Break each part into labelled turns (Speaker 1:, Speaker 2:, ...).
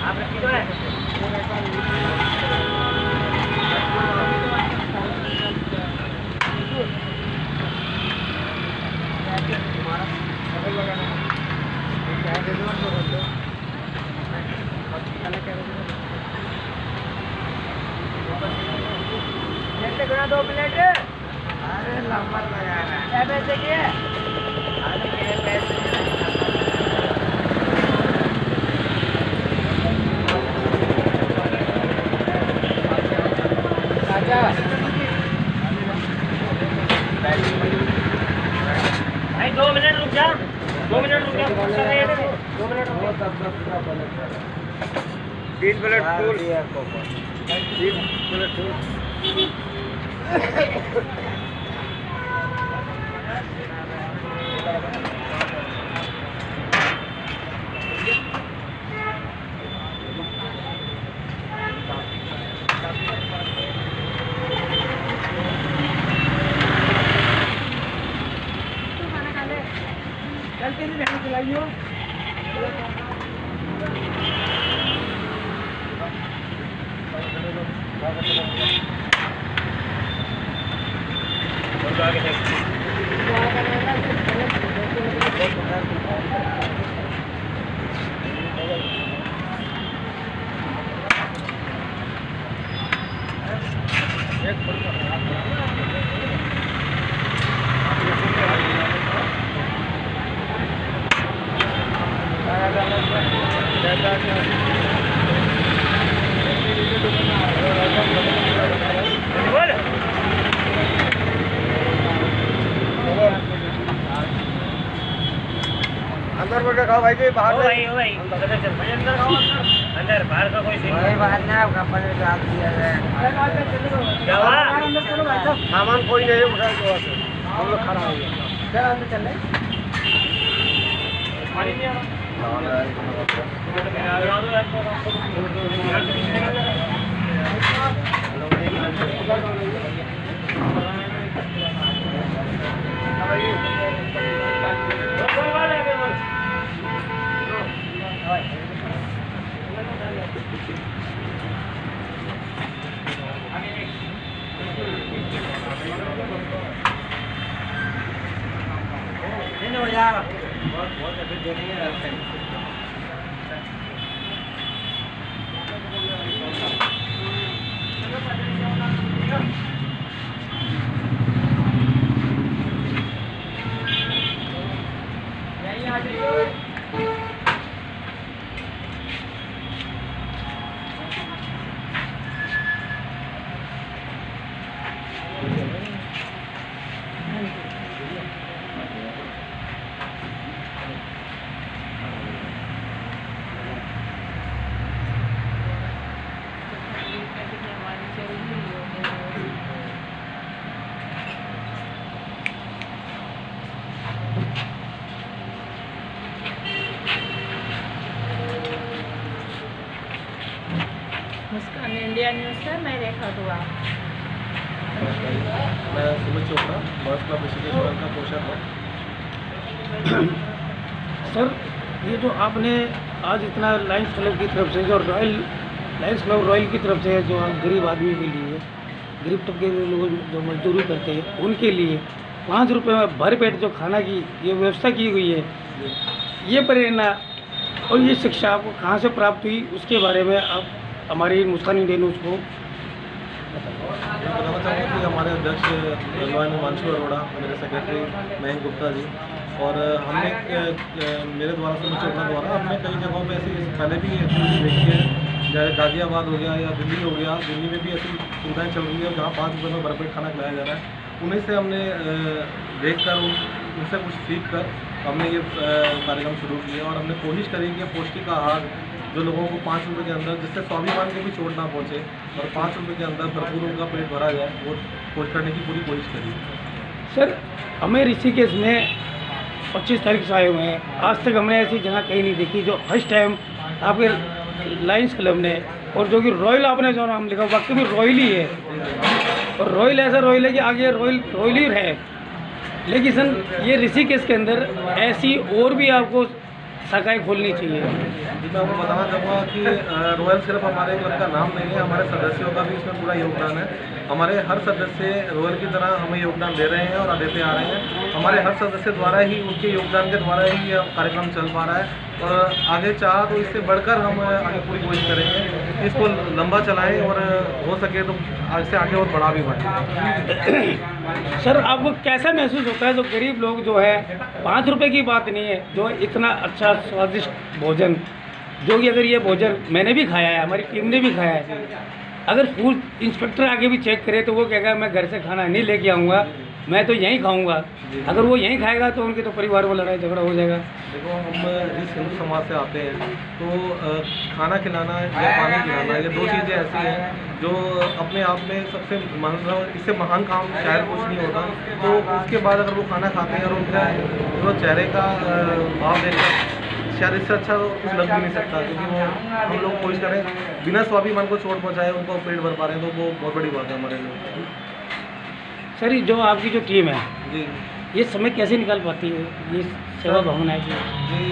Speaker 1: आप रखी तो है। गुना 2 मिनट। अरे नंबर लगा रहा है पैसे के। अरे के पैसे आजा भाई 2 मिनट रुक जा। 2 मिनट रुक जा। 2 मिनट रुक। 3 प्लेट फूल 3 प्लेट फूल। चलते नहीं रहने चलाइयो। अंदर बैठ के खाओ भाई जी, बाहर नहीं। ओ भाई अंदर चल भाई, अंदर खाओ। अंदर बाहर का कोई सीन नहीं। बाहर ना आपका पनीर डाल दिया है। क्या हुआ? अंदर चलो भाई साहब। सामान कोई नहीं उठा के वहां से हम लोग खड़ा हो गए। चल अंदर चल ले। पानी नहीं आ रहा। नहीं हो जाएगा। बहुत अभी देखेंगे।
Speaker 2: मुस्कान इंडिया न्यूज़ से मैं रेखा दुआ।
Speaker 3: मैं सुमित चोपड़ा बर्ड्स क्लब ऋषिकेश्वर का पोषक हूँ।
Speaker 4: सर, ये जो आपने आज इतना लायंस क्लब की तरफ से जो लायंस क्लब रॉयल की तरफ से जो हम गरीब आदमी के लिए, गरीब तबके के लोग जो मजदूरी करते हैं उनके लिए 5 रुपये में भर पेट जो खाना की ये व्यवस्था की हुई है, ये प्रेरणा और ये शिक्षा आपको कहाँ से प्राप्त हुई, उसके बारे में आप हमारी मुस्कान इंडिया न्यूज़ को
Speaker 3: मैं बताना चाहूँगा कि हमारे अध्यक्ष लॉयन हिमांशु अरोड़ा, मेरे सेक्रेटरी मयंक गुप्ता जी और हमने मेरे द्वारा सुमित चोपड़ा द्वारा हमने कई जगहों पे ऐसी पहले भी एक्टिविटी देखी है, जैसे गाजियाबाद हो गया या दिल्ली हो गया। दिल्ली में भी ऐसी सुविधाएँ चल रही है जहाँ 5 रुपये में भरपेट खाना खिलाया जा रहा है। उन्हीं से हमने देख कर उनसे कुछ सीख कर हमने ये कार्यक्रम शुरू किया और हमने कोशिश करी कि पौष्टिक आहार जो लोगों को 5 रुपये के अंदर, जिससे स्वाभिमान को भी चोट ना पहुँचे और 5 रुपये के अंदर भरपूर उनका पेट भरा जाए, वो कोशिश करने की पूरी कोशिश करी।
Speaker 4: सर, हमें ऋषिकेश में 25 तारीख से आए हुए हैं, आज तक हमने ऐसी जगह कहीं नहीं देखी जो फर्स्ट टाइम आपके लायंस क्लब ने, और जो कि रॉयल आपने जो नाम लिखा वाकई में रॉयल ही है, और रॉयल ऐसा रॉयल है कि आगे रॉयल ही है। लेकिन सर, ये ऋषिकेश के अंदर ऐसी और भी आपको शाखाएँ खोलनी चाहिए।
Speaker 3: जी, मैं आपको बताना चाहूँगा कि रॉयल सिर्फ हमारे क्लब का नाम नहीं है, हमारे सदस्यों का भी इसमें पूरा योगदान है। हमारे हर सदस्य रॉयल की तरह हमें योगदान दे रहे हैं और देते आ रहे हैं। हमारे हर सदस्य द्वारा ही, उनके योगदान के द्वारा ही यह कार्यक्रम चल पा रहा है और आगे चाह तो इससे बढ़कर हम आगे पूरी कोशिश करेंगे, इसको लंबा चलाएं और हो सके तो आगे से आगे और बड़ा भी बढ़े।
Speaker 4: सर, आपको कैसा महसूस होता है जो गरीब लोग जो है, 5 रुपए की बात नहीं है, जो इतना अच्छा स्वादिष्ट भोजन, जो कि अगर ये भोजन मैंने भी खाया है, हमारी टीम ने भी खाया है, अगर फूड इंस्पेक्टर आगे भी चेक करे तो वो कहेगा मैं घर से खाना नहीं लेके आऊँगा, मैं तो यहीं खाऊंगा। अगर वो यहीं खाएगा तो उनके तो परिवार में लड़ाई झगड़ा हो जाएगा।
Speaker 3: देखो, हम जिस हिंदू समाज से आते हैं तो खाना खिलाना या पानी पिलाना, ये दो चीज़ें ऐसी हैं जो अपने आप में सबसे मतलब इससे महान काम शायद कुछ नहीं होता। तो उसके बाद अगर वो खाना खाते हैं और उनका जो चेहरे का भाव देखकर शायद इससे अच्छा कुछ लग भी नहीं सकता, क्योंकि वो हम लोग कोशिश करें बिना स्वाभिमान को चोट पहुँचाए उनको पेट भर पा रहे हैं, तो वो बहुत बड़ी बात है हमारे लिए।
Speaker 4: सर, जो आपकी जो टीम है
Speaker 3: जी,
Speaker 4: ये समय कैसे निकाल पाती है, ये सेवा भावना है
Speaker 3: जी,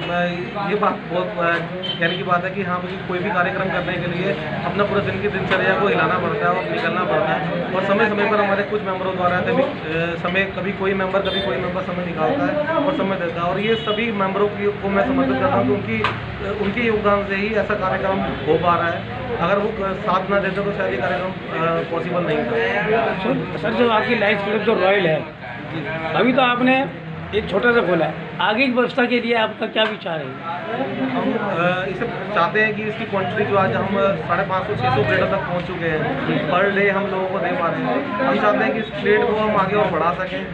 Speaker 3: मैं ये बात बहुत कहने की बात है कि हाँ, मुझे कोई भी कार्यक्रम करने के लिए अपना पूरा दिन की दिनचर्या को हिलाना पड़ता है और निकलना पड़ता है, और समय समय पर हमारे कुछ मेंबरों द्वारा कभी कोई मेंबर समय निकालता है और समय देता है, और ये सभी मेंबरों को मैं समर्पित करता हूँ कि उनके योगदान से ही ऐसा कार्यक्रम हो पा रहा है। अगर वो साथ ना देते तो शायद ये कार्यक्रम पॉसिबल नहीं था।
Speaker 4: सर, जो आपकी लाइफ क्लब जो रॉयल है, अभी तो आपने एक छोटा सा खोला है, आगे की व्यवस्था के लिए आपका क्या विचार है?
Speaker 3: हम इसे चाहते हैं कि इसकी क्वांटिटी जो आज हम 550-600 प्लेटों तक पहुंच चुके हैं, पर डे हम लोगों को दे पा रहे हैं। हम चाहते हैं कि इस प्लेट को हम आगे और बढ़ा सकें,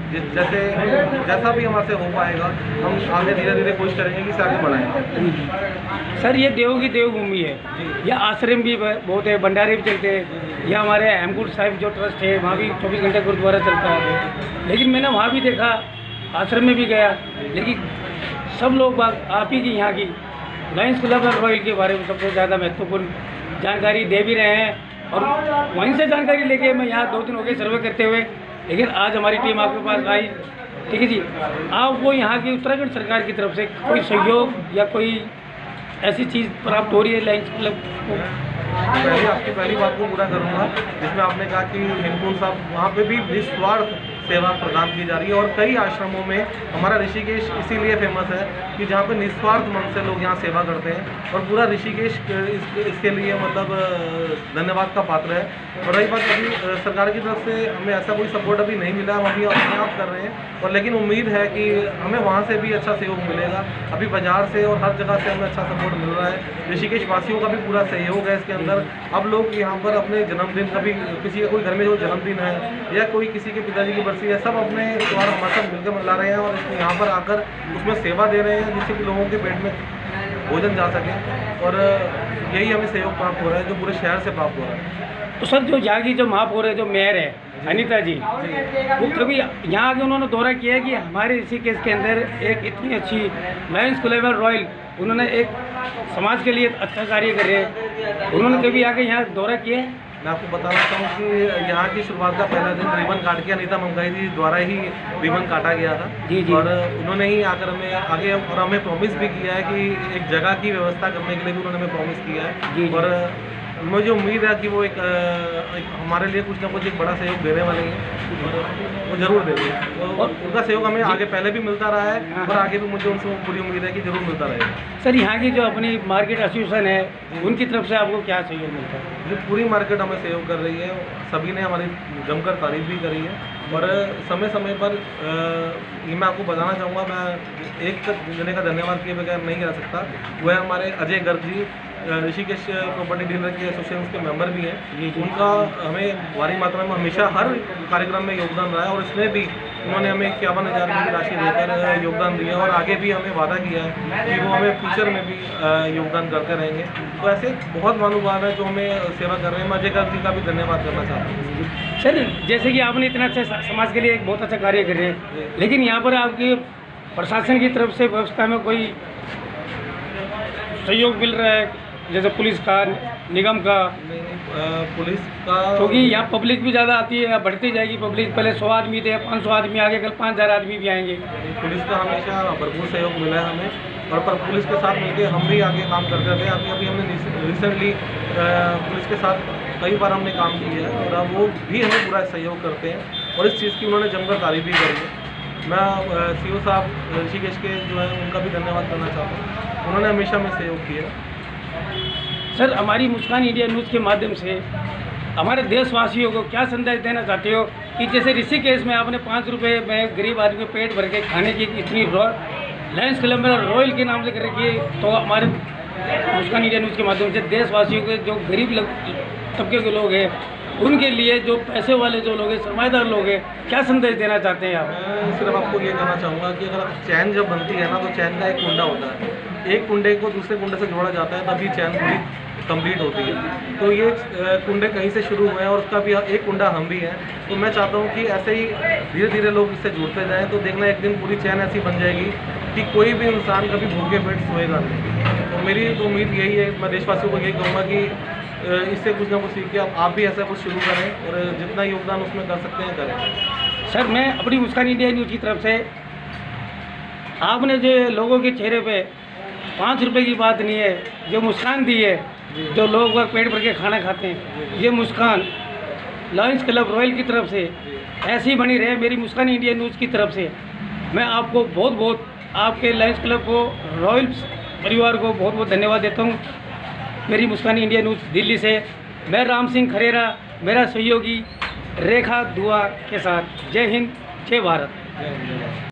Speaker 3: जैसा भी हमारे से हो पाएगा हम आगे धीरे धीरे कोशिश करेंगे कि इसे आगे बढ़ाएं।
Speaker 4: सर, ये देव की देवभूमि है, यह आश्रम भी बहुत है, भंडारे भी चलते हैं, या हमारे हेमकुंड साहिब जो ट्रस्ट है वहाँ भी 24 घंटे गुरुद्वारा चलता है। लेकिन मैंने वहाँ भी देखा, आश्रम में भी गया, लेकिन सब लोग आप ही की यहाँ की लायंस क्लब और रॉयल के बारे में सबसे ज़्यादा महत्वपूर्ण जानकारी दे भी रहे हैं, और वहीं से जानकारी लेके मैं यहाँ 2 दिन हो गए सर्वे करते हुए, लेकिन आज हमारी टीम आपके पास आई। ठीक है जी, आपको यहाँ की उत्तराखंड सरकार की तरफ से कोई सहयोग या कोई ऐसी चीज़ प्राप्त हो रही है लायंस क्लब को?
Speaker 3: आपकी पहली बात को पूरा करूँगा, जिसमें आपने कहा कि हेमकुंड साहब वहाँ पे भी निस्वार्थ सेवा प्रदान की जा रही है, और कई आश्रमों में हमारा ऋषिकेश इसीलिए फेमस है कि जहाँ पे निस्वार्थ मन से लोग यहाँ सेवा करते हैं, और पूरा ऋषिकेश इसके लिए मतलब धन्यवाद का पात्र है। और रही बात अभी सरकार की तरफ से हमें ऐसा कोई सपोर्ट अभी नहीं मिला, हम अभी अपने आप कर रहे हैं, और लेकिन उम्मीद है कि हमें वहाँ से भी अच्छा सहयोग मिलेगा। अभी बाजार से और हर जगह से हमें अच्छा सपोर्ट मिल रहा है, ऋषिकेश वासियों का भी पूरा सहयोग है इसके अंदर। अब लोग यहाँ पर अपने जन्मदिन, कभी किसी का कोई घर में जो जन्मदिन है या कोई किसी के पिताजी की बरसी है, सब अपने द्वारा हमारे साथ मिलकर मना रहे हैं, और इसमें यहाँ पर आकर उसमें सेवा दे रहे हैं, जिससे कि लोगों के पेट में भोजन जा सके, और यही हमें सहयोग प्राप्त हो रहा है जो पूरे शहर से प्राप्त हो रहा है।
Speaker 4: तो सर, जो यहाँ की जो महापौर है, जो मेयर है अनीता जी, वो कभी यहाँ आके उन्होंने दौरा किया है कि हमारे ऋषिकेश के अंदर एक इतनी अच्छी लायंस क्लब रॉयल, उन्होंने एक समाज के लिए अच्छा कार्य कर रहे हैं, उन्होंने कभी आके यहाँ दौरा किया है?
Speaker 3: मैं आपको बताना चाहूँ कि यहाँ की शुरुआत का पहला दिन रिबन काट के अनीता मंगाई जी द्वारा ही रिबन काटा गया था।
Speaker 4: जी जी।
Speaker 3: और उन्होंने ही आकर हमें आगे और हमें प्रॉमिस भी किया है कि एक जगह की व्यवस्था करने के लिए भी उन्होंने हमें प्रॉमिस किया है।
Speaker 4: जी।
Speaker 3: और मुझे उम्मीद है कि वो एक हमारे लिए कुछ ना कुछ एक बड़ा सहयोग देने वाले हैं, वो जरूर देंगे, और उनका सहयोग हमें आगे पहले भी मिलता रहा है और आगे भी मुझे उनसे पूरी उम्मीद है कि जरूर मिलता रहेगा।
Speaker 4: सर, यहाँ की जो अपनी मार्केट एसोसिएशन है, उनकी तरफ से आपको क्या सहयोग मिलता है?
Speaker 3: जो पूरी मार्केट हमें सहयोग कर रही है, सभी ने हमारी जमकर तारीफ भी करी है, और समय समय पर ये मैं आपको बताना चाहूँगा, मैं एक जने का धन्यवाद किए बगैर नहीं रह सकता, वह हमारे अजय गर्ग जी, ऋषिकेश प्रॉपर्टी डीलर के एसोसिएशन के मेंबर भी हैं। उनका हमें भारी मात्रा में हमेशा हर कार्यक्रम में योगदान रहा है, और इसमें भी उन्होंने हमें 51,000 रुपये की राशि देकर योगदान दिया, और आगे भी हमें वादा किया है कि वो हमें फ्यूचर में भी योगदान करते रहेंगे। तो ऐसे बहुत महानुभाव हैं जो हमें सेवा कर रहे हैं। मैं अजय गर्ग जी का भी धन्यवाद करना चाहता हूँ।
Speaker 4: सर, जैसे कि आपने इतना अच्छा समाज के लिए एक बहुत अच्छा कार्य कर रहे हैं, लेकिन यहाँ पर आपके प्रशासन की तरफ से व्यवस्था में कोई सहयोग मिल रहा है, जैसे पुलिस का, निगम का?
Speaker 3: पुलिस का,
Speaker 4: क्योंकि यहाँ पब्लिक भी ज़्यादा आती है, बढ़ती जाएगी पब्लिक, पहले 100 आदमी थे, 500 आदमी, आगे कल 5,000 आदमी भी आएंगे।
Speaker 3: पुलिस का हमेशा भरपूर सहयोग मिला है हमें, और पर पुलिस के साथ मिलकर हम भी आगे काम करते रहते हैं। अभी हमने रिसेंटली पुलिस के साथ कई बार हमने काम किया है और अब वो भी हमें पूरा सहयोग करते हैं और इस चीज़ की उन्होंने जमकर तारीफ भी करी है। मैं सीओ साहब ऋषिकेश के जो है उनका भी धन्यवाद करना चाहता हूँ, उन्होंने हमेशा में सहयोग किया है।
Speaker 4: सर, हमारी मुस्कान इंडिया न्यूज़ के माध्यम से हमारे देशवासियों को क्या संदेश देना चाहते हो कि जैसे ऋषिकेश में आपने 5 रुपये में गरीब आदमी को पेट भर के खाने की इतनी लायंस क्लब में रॉयल के नाम से कर रखी है, तो हमारे मुस्कान इंडिया न्यूज़ के माध्यम से देशवासियों के जो गरीब तबके के लोग हैं उनके लिए, जो पैसे वाले जो लोग हैं, सरमाएदार लोग हैं, क्या संदेश देना चाहते हैं आप?
Speaker 3: मैं सिर्फ आपको ये कहना चाहूँगा कि अगर चैन जब बनती है ना तो चैन का एक कुंडा होता है, एक कुंडे को दूसरे कुंडे से जोड़ा जाता है तभी चैन पूरी कंप्लीट होती है। तो ये कुंडे कहीं से शुरू हुए हैं और उसका भी एक कुंडा हम भी हैं। तो मैं चाहता हूँ कि ऐसे ही धीरे धीरे लोग इससे जुड़ते जाएँ, तो देखना एक दिन पूरी चैन ऐसी बन जाएगी कि कोई भी इंसान कभी भूखे पेट सोएगा नहीं। तो मेरी तो उम्मीद यही है, मैं देशवासियों को यही कहूँगा कि इससे कुछ ना कुछ सीख के आप भी ऐसा कुछ शुरू करें और जितना योगदान उसमें कर सकते हैं करें।
Speaker 4: सर, मैं अपनी मुस्कान इंडिया न्यूज़ की तरफ से आपने जो लोगों के चेहरे पे 5 रुपए की बात नहीं है, जो मुस्कान दी है, जो लोग वह पेट भर के खाना खाते हैं, ये मुस्कान लायंस क्लब रॉयल की तरफ से ऐसी बनी रहे। मेरी मुस्कान इंडिया न्यूज़ की तरफ से मैं आपको बहुत बहुत, आपके लायंस क्लब को, रॉयल परिवार को बहुत बहुत धन्यवाद देता हूँ। मेरी मुस्कान इंडिया न्यूज़ दिल्ली से मैं राम सिंह खरेरा, मेरा सहयोगी रेखा दुआ के साथ। जय हिंद, जय भारत।